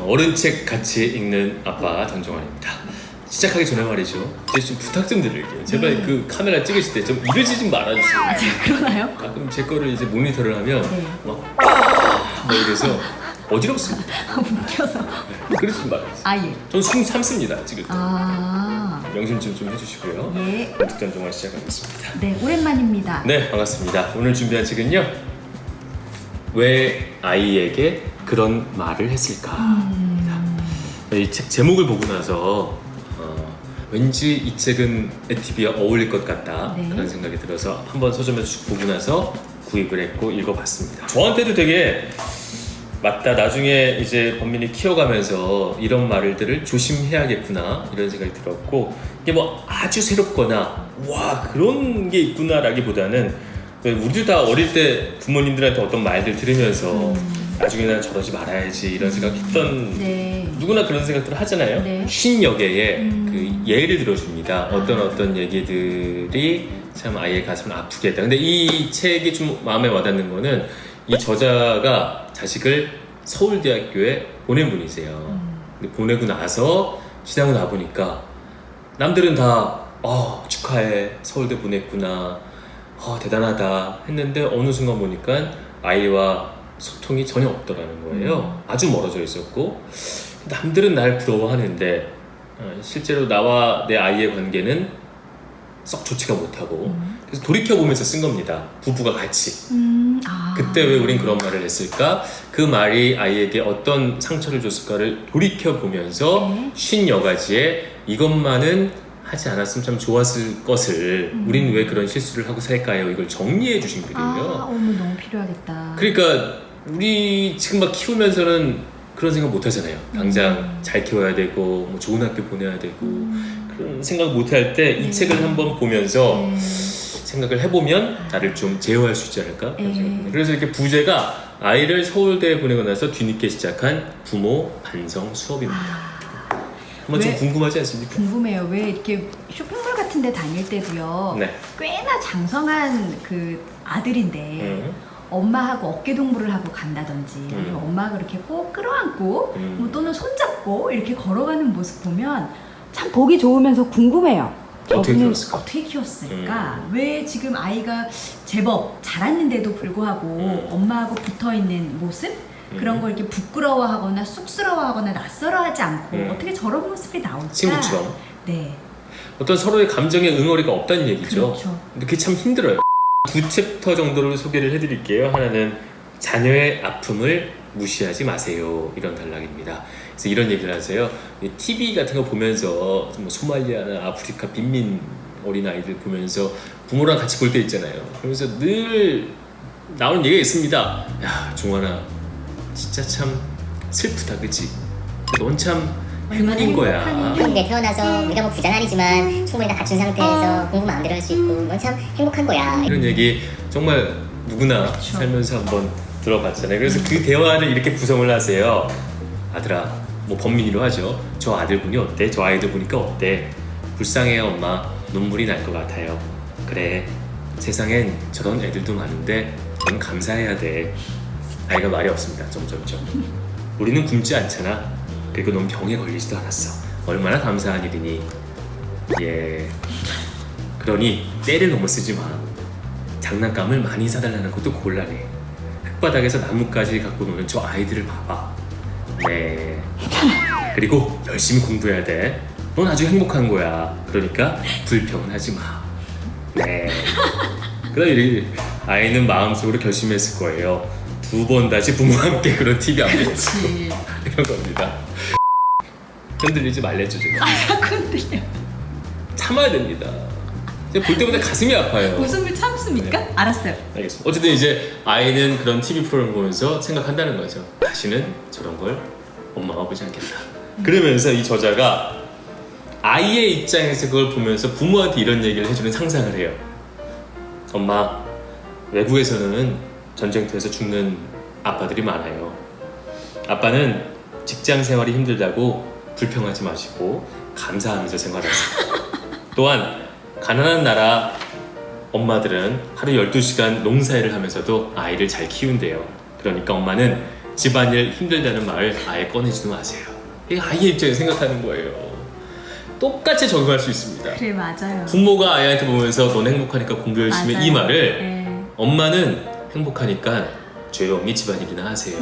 어른 책 같이 읽는 아빠 전종환입니다. 시작하기 전에 말이죠. 이제 좀 부탁 좀 드릴게요. 제발 네. 그 카메라 찍으실 때 좀 이러지 좀 말아주세요. 아, 제가 그러나요? 가끔 제 거를 이제 모니터를 하면 네. 막 이래서 어지럽습니다. 웃겨서. 네, 그러지 말아주세요. 아, 예. 전 숨 참습니다. 찍을 때. 아, 명심 좀 해주시고요. 예. 전종환 시작하겠습니다. 네, 오랜만입니다. 네, 반갑습니다. 오늘 준비한 책은요. 왜 아이에게 그런 말을 했을까? 이 책 제목을 보고 나서 왠지 이 책은 에티비와 어울릴 것 같다 네. 그런 생각이 들어서 한번 서점에서 쭉 보고 나서 구입을 했고 읽어봤습니다. 저한테도 되게 맞다. 나중에 이제 범민이 키워가면서 이런 말들을 조심해야겠구나 이런 생각이 들었고, 이게 뭐 아주 새롭거나 와 그런 게 있구나라기보다는 우리도 다 어릴 때 부모님들한테 어떤 말들 들으면서 나중에 난 저러지 말아야지 이런 생각했던 네. 누구나 그런 생각들을 하잖아요. 네. 신여개의 그 예를 들어줍니다. 어떤 얘기들이 참 아이의 가슴을 아프게 했다. 근데 이 책이 좀 마음에 와닿는 거는 이 저자가 자식을 서울대학교에 보낸 분이세요. 근데 보내고 나서 지나고 나 보니까 남들은 다 축하해 서울대 보냈구나, 대단하다 했는데 어느 순간 보니까 아이와 소통이 전혀 없더라는 거예요. 아주 멀어져 있었고 남들은 날 부러워하는데 실제로 나와 내 아이의 관계는 썩 좋지가 못하고 그래서 돌이켜보면서 쓴 겁니다. 부부가 같이. 그때 왜 우린 그런 말을 했을까? 그 말이 아이에게 어떤 상처를 줬을까를 돌이켜보면서 네. 50여가지의 이것만은 하지 않았으면 참 좋았을 것을 우린 왜 그런 실수를 하고 살까요? 이걸 정리해 주신 글이에요. 너무 필요하겠다. 그러니까 우리 지금 막 키우면서는 그런 생각 못 하잖아요. 당장 잘 키워야 되고 뭐 좋은 학교 보내야 되고 그런 생각 못 할 때 이 책을 한번 보면서 생각을 해보면 나를 좀 제어할 수 있지 않을까? 그런 생각입니다. 그래서 이렇게 부제가 아이를 서울대에 보내고 나서 뒤늦게 시작한 부모 반성 수업입니다. 한번 좀 궁금하지 않습니까? 궁금해요. 왜 이렇게 쇼핑몰 같은 데 다닐 때도요. 네. 꽤나 장성한 그 아들인데 엄마하고 어깨동무를 하고 간다든지 아니면 엄마가 이렇게 꼭 끌어안고 뭐 또는 손잡고 이렇게 걸어가는 모습 보면 참 보기 좋으면서 궁금해요. 어떻게 저분은 키웠을까? 어떻게 키웠을까? 왜 지금 아이가 제법 자랐는데도 불구하고 엄마하고 붙어있는 모습? 그런 걸 이렇게 부끄러워하거나 쑥스러워하거나 낯설어하지 않고 어떻게 저런 모습이 나올까? 친구처럼. 네. 어떤 서로의 감정의 응어리가 없다는 얘기죠. 그렇죠. 근데 그게 참 힘들어요. 2챕터 정도를 소개를 해드릴게요. 하나는 자녀의 아픔을 무시하지 마세요. 이런 단락입니다. 그래서 이런 얘기를 하세요. TV 같은 거 보면서 뭐 소말리아나 아프리카 빈민 어린아이들 보면서 부모랑 같이 볼 때 있잖아요. 그러면서 늘 나오는 얘기가 있습니다. 야, 종환아, 진짜 참 슬프다, 그치? 넌 참 행운인 거야. 한국에 태어나서 우리가 뭐 부자는 아니지만 충분히 다 갖춘 상태에서 공부 마음대로 할 수 있고 넌 참 행복한 거야. 이런 얘기 정말 누구나 그렇죠. 살면서 한번 들어봤잖아요. 그래서 그 대화를 이렇게 구성을 하세요. 아들아, 뭐 범민이로 하죠. 저 아들분이 어때? 저 아이들 보니까 어때? 불쌍해요, 엄마. 눈물이 날 것 같아요. 그래, 세상엔 저런 애들도 많은데 넌 감사해야 돼. 아이가 말이 없습니다. 점점점. 우리는 굶지 않잖아. 그리고 넌 병에 걸리지도 않았어. 얼마나 감사한 일이니. 예. 그러니 때를 너무 쓰지 마. 장난감을 많이 사달라는 것도 곤란해. 흙바닥에서 나뭇가지 갖고 노는 저 아이들을 봐봐. 네. 그리고 열심히 공부해야 돼. 넌 아주 행복한 거야. 그러니까 불평은 하지 마. 네. 그러니 아이는 마음속으로 결심했을 거예요. 2번 다시 부모와 함께 그런 TV 안 보고 이런 겁니다. 흔들리지 말랬죠, 제가. 자꾸 흔들려. 참아야 됩니다. 제가 볼 때마다 가슴이 아파요. 웃음을 참습니까? 네. 알았어요. 알겠습니다. 어쨌든 이제 아이는 그런 TV 프로그램을 보면서 생각한다는 거죠. 다시는 저런 걸 엄마가 보지 않겠다. 그러면서 이 저자가 아이의 입장에서 그걸 보면서 부모한테 이런 얘기를 해주는 상상을 해요. 엄마, 외국에서는 전쟁터에서 죽는 아빠들이 많아요. 아빠는 직장 생활이 힘들다고 불평하지 마시고 감사하면서 생활하세요. 또한 가난한 나라 엄마들은 하루 12시간 농사일을 하면서도 아이를 잘 키운대요. 그러니까 엄마는 집안일 힘들다는 말을 아예 꺼내지도 마세요. 이게 아이의 입장에서 생각하는 거예요. 똑같이 적용할 수 있습니다. 그래, 맞아요. 부모가 아이한테 보면서 너는 행복하니까 공부 열심히 해, 이 말을 네. 엄마는 행복하니까 조용히 집안일이나 하세요.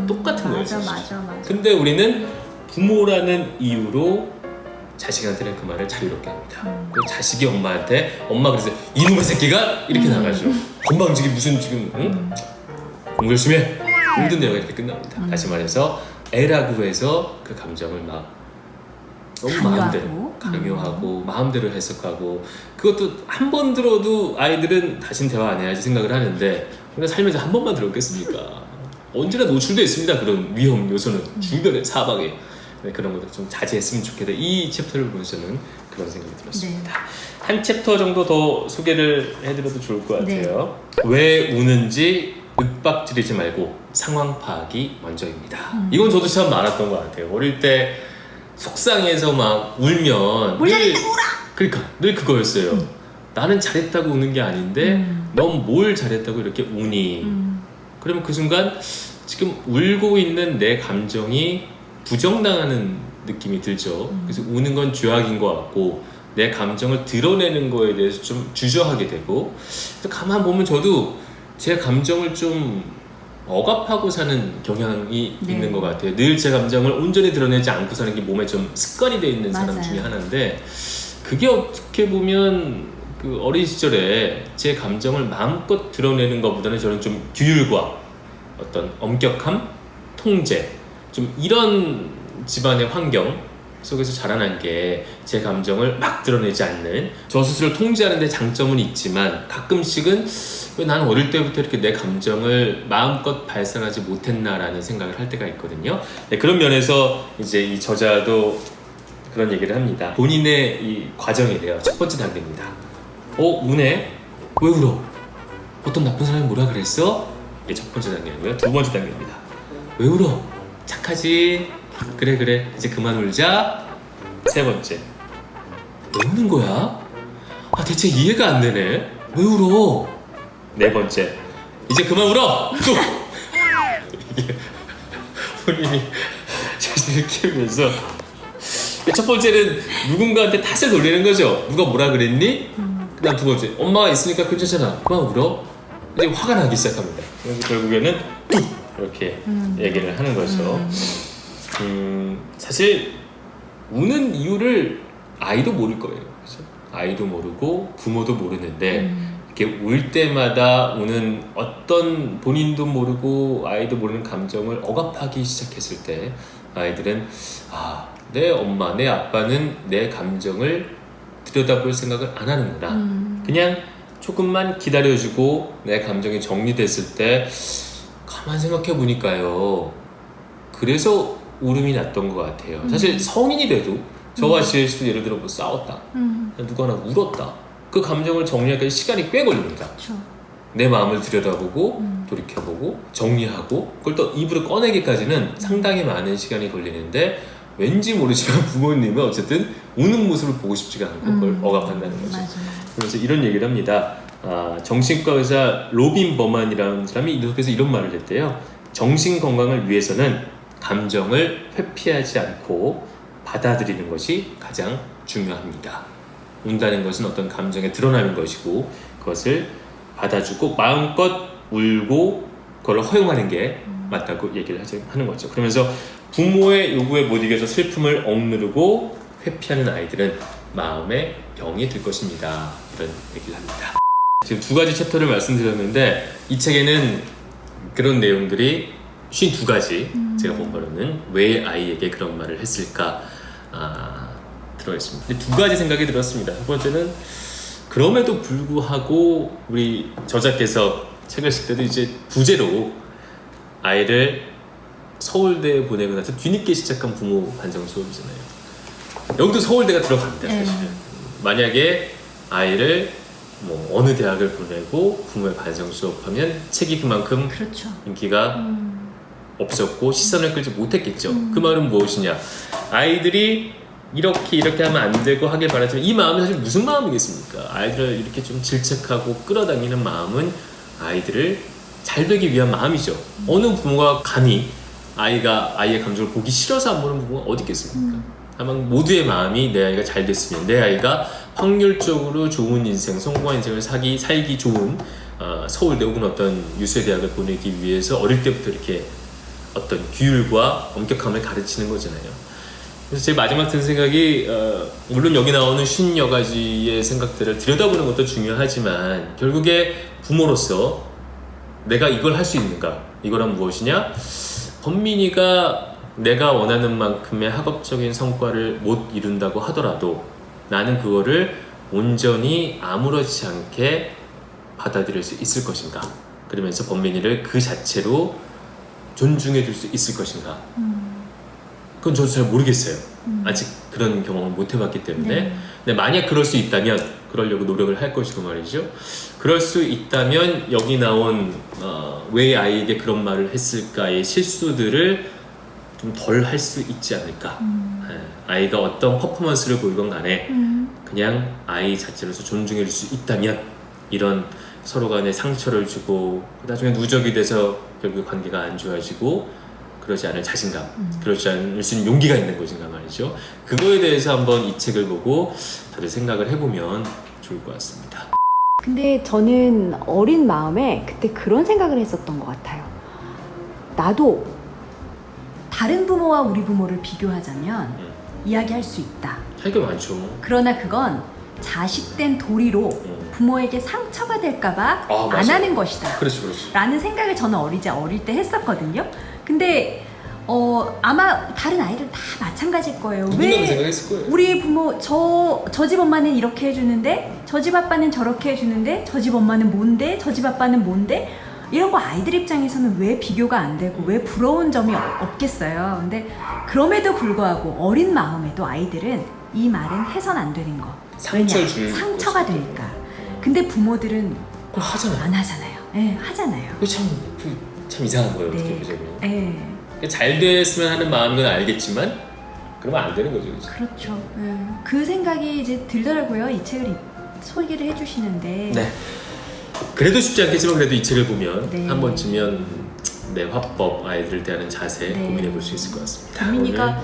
똑같은 거예요. 사실. 맞아. 근데 우리는 부모라는 이유로 자식한테는 그 말을 자유롭게 합니다. 그리고 자식이 엄마한테 엄마 그래서 이놈의 새끼가 이렇게 나가죠. 건방지게 무슨 지금 응? 공부 열심히 해. 모든 대화가 이렇게 끝납니다. 다시 말해서 애라고 해서 그 감정을 막 너무 마음대로 강요하고 마음대로 해석하고 그것도 한 번 들어도 아이들은 다신 대화 안 해야지 생각을 하는데 우리가 살면서 한 번만 들었겠습니까? 언제나 노출되어 있습니다. 그런 위험 요소는 주변에 사방에 네, 그런 것들 좀 자제했으면 좋겠다. 이 챕터를 보면서 저는 그런 생각이 들었습니다. 네. 한 챕터 정도 더 소개를 해드려도 좋을 것 같아요. 왜 우는지 윽박지르지 말고 상황 파악이 먼저입니다. 이건 저도 참 많았던 것 같아요. 어릴 때 속상해서 막 울면 뭘 잘했다고 울어! 그러니까 늘 그거였어요. 나는 잘했다고 우는 게 아닌데 넌 뭘 잘했다고 이렇게 우니 그러면 그 순간 지금 울고 있는 내 감정이 부정당하는 느낌이 들죠. 그래서 우는 건 죄악인 것 같고 내 감정을 드러내는 거에 대해서 좀 주저하게 되고 가만 보면 저도 제 감정을 좀 억압하고 사는 경향이 네. 있는 것 같아요. 늘 제 감정을 온전히 드러내지 않고 사는 게 몸에 좀 습관이 되어 있는 사람 맞아요. 중에 하나인데 그게 어떻게 보면 그 어린 시절에 제 감정을 마음껏 드러내는 것보다는 저는 좀 규율과 어떤 엄격함, 통제 좀 이런 집안의 환경 속에서 자라난 게 제 감정을 막 드러내지 않는 저 스스로 통제하는 데 장점은 있지만 가끔씩은 왜 나는 어릴 때부터 이렇게 내 감정을 마음껏 발산하지 못했나라는 생각을 할 때가 있거든요. 네, 그런 면에서 이제 이 저자도 그런 얘기를 합니다. 본인의 이 과정이래요. 첫 번째 단계입니다. 우네? 왜 울어? 어떤 나쁜 사람이 뭐라 그랬어? 이게 첫 번째 단계고요. 두 번째 단계입니다. 왜 울어? 착하지? 그래 이제 그만 울자. 세 번째, 왜 우는 거야? 대체 이해가 안 되네. 왜 울어? 네 번째, 이제 그만 울어. 또 이게 본인이 자신을 키우면서 첫 번째는 누군가한테 탓을 돌리는 거죠. 누가 뭐라 그랬니? 그다음 두 번째, 엄마가 있으니까 괜찮잖아. 그만 울어. 이제 화가 나기 시작합니다. 그래서 결국에는 뚝 이렇게 얘기를 하는 거죠. 사실 우는 이유를 아이도 모를 거예요. 그렇죠? 아이도 모르고 부모도 모르는데 이렇게 울 때마다 우는 어떤 본인도 모르고 아이도 모르는 감정을 억압하기 시작했을 때 아이들은 내 엄마, 내 아빠는 내 감정을 들여다볼 생각을 안 하는구나. 그냥 조금만 기다려주고 내 감정이 정리됐을 때 가만 생각해 보니까요. 그래서 울음이 났던 것 같아요. 사실 성인이 돼도 저와 지혜 씨도 예를 들어 뭐 싸웠다. 누가 하나 울었다. 그 감정을 정리하기까지 시간이 꽤 걸립니다. 그렇죠. 내 마음을 들여다보고 돌이켜보고 정리하고 그걸 또 입으로 꺼내기까지는 상당히 많은 시간이 걸리는데 왠지 모르지만 부모님은 어쨌든 우는 모습을 보고 싶지가 않고 그걸 억압한다는 거죠. 맞아요. 그래서 이런 얘기를 합니다. 정신과 의사 로빈 버만이라는 사람이 이 속에서 이런 말을 했대요. 정신 건강을 위해서는 감정을 회피하지 않고 받아들이는 것이 가장 중요합니다. 운다는 것은 어떤 감정에 드러나는 것이고 그것을 받아주고 마음껏 울고 그걸 허용하는 게 맞다고 얘기를 하는 거죠. 그러면서 부모의 요구에 못 이겨서 슬픔을 억누르고 회피하는 아이들은 마음에 병이 들 것입니다. 이런 얘기를 합니다. 지금 두 가지 챕터를 말씀드렸는데 이 책에는 그런 내용들이 52가지 제가 본 바로는 왜 아이에게 그런 말을 했을까 들어있습니다. 근데 두 가지 생각이 들었습니다. 첫 번째는 그럼에도 불구하고 우리 저자께서 책을 쓸 때도 이제 부제로 아이를 서울대에 보내고 나서 뒤늦게 시작한 부모 반성 수업이잖아요. 여기도 서울대가 들어갑니다. 사실은. 만약에 아이를 뭐 어느 대학을 보내고 부모의 반성 수업하면 책이 그만큼 그렇죠. 인기가 없었고 시선을 끌지 못했겠죠. 그 말은 무엇이냐? 아이들이 이렇게 하면 안 되고 하길 바라지만 이 마음이 사실 무슨 마음이겠습니까? 아이들을 이렇게 좀 질책하고 끌어당기는 마음은 아이들을 잘 되기 위한 마음이죠. 어느 부모가 감히 아이가 아이의 감정을 보기 싫어서 안 보는 부분은 어디 있겠습니까? 다만 모두의 마음이 내 아이가 잘 됐으면, 내 아이가 확률적으로 좋은 인생, 성공한 인생을 살기 좋은 서울대 혹은 어떤 유수의 대학을 보내기 위해서 어릴 때부터 이렇게 어떤 규율과 엄격함을 가르치는 거잖아요. 그래서 제 마지막 든 생각이 물론 여기 나오는 50여가지의 생각들을 들여다보는 것도 중요하지만 결국에 부모로서 내가 이걸 할 수 있는가? 이거란 무엇이냐? 범민이가 내가 원하는 만큼의 학업적인 성과를 못 이룬다고 하더라도 나는 그거를 온전히 아무렇지 않게 받아들일 수 있을 것인가? 그러면서 범민이를 그 자체로 존중해 줄 수 있을 것인가? 그건 저도 잘 모르겠어요. 아직 그런 경험을 못 해봤기 때문에. 네. 근데 만약 그럴 수 있다면 그러려고 노력을 할 것이고 말이죠. 그럴 수 있다면 여기 나온 왜 아이에게 그런 말을 했을까의 실수들을 좀 덜 할 수 있지 않을까. 아이가 어떤 퍼포먼스를 보이건 간에 그냥 아이 자체로서 존중해 줄 수 있다면 이런 서로 간에 상처를 주고 나중에 누적이 돼서 결국 관계가 안 좋아지고 그러지 않을 자신감, 그러지 않을 수 있는 용기가 있는 것인가 말이죠. 그거에 대해서 한번 이 책을 보고 다들 생각을 해보면 좋을 것 같습니다. 근데 저는 어린 마음에 그때 그런 생각을 했었던 것 같아요. 나도 다른 부모와 우리 부모를 비교하자면 이야기할 수 있다. 할 게 많죠. 그러나 그건 자식된 도리로 부모에게 상처가 될까봐 안 맞아요. 하는 것이다. 그렇죠. 라는 생각을 저는 어릴 때 했었거든요. 근데 아마 다른 아이들 다 마찬가지일 거예요. 누군가도 생각했을 거예요. 우리 부모 저 집 엄마는 이렇게 해주는데 저 집 아빠는 저렇게 해주는데 저 집 엄마는 뭔데 저 집 아빠는 뭔데 이런 거 아이들 입장에서는 왜 비교가 안 되고 왜 부러운 점이 없겠어요. 근데 그럼에도 불구하고 어린 마음에도 아이들은 이 말은 해선 안 되는 거. 상처를 왜냐? 줄 상처가 것이다. 되니까. 근데 부모들은 그거 하잖아요. 안 하잖아요. 네, 하잖아요. 그거 참 이상한 거예요. 어떻게 네. 보자면. 네. 잘 됐으면 하는 마음은 알겠지만 그러면 안 되는 거죠. 그렇죠? 그렇죠. 그 생각이 이제 들더라고요. 이 책을 소개를 해주시는데. 네. 그래도 쉽지 않겠지만 그래도 이 책을 보면 네. 한 번쯤은 내 화법, 아이들을 대하는 자세 네. 고민해 볼 수 있을 것 같습니다.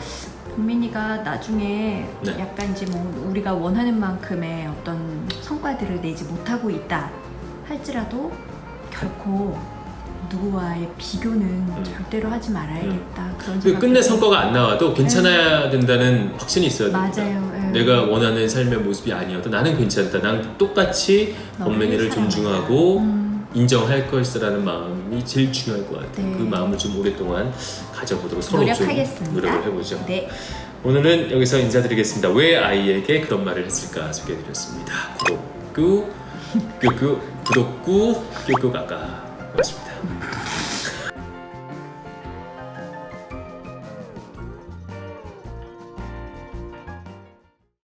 범민이가 나중에 네. 약간 이제 뭐 우리가 원하는 만큼의 어떤 성과들을 내지 못하고 있다 할지라도 결코 누구와의 비교는 절대로 하지 말아야겠다. 그런 생각. 끝내 성과가 안 나와도 괜찮아야 된다는 확신이 있어야 됩니다. 맞아요. 예. 내가 원하는 삶의 모습이 아니어도 나는 괜찮다. 난 똑같이 범민이를 사랑한다. 존중하고 인정할 것이라는 마음이 제일 중요할 것 같아요. 네. 그 마음을 좀 오랫동안 가져보도록 서로 노력하겠습니다. 좀 노력을 해보죠. 네. 오늘은 여기서 인사드리겠습니다. 왜 아이에게 그런 말을 했을까 소개해드렸습니다. 구독구 끄끄 구독구 끄끄 가까 고맙습니다.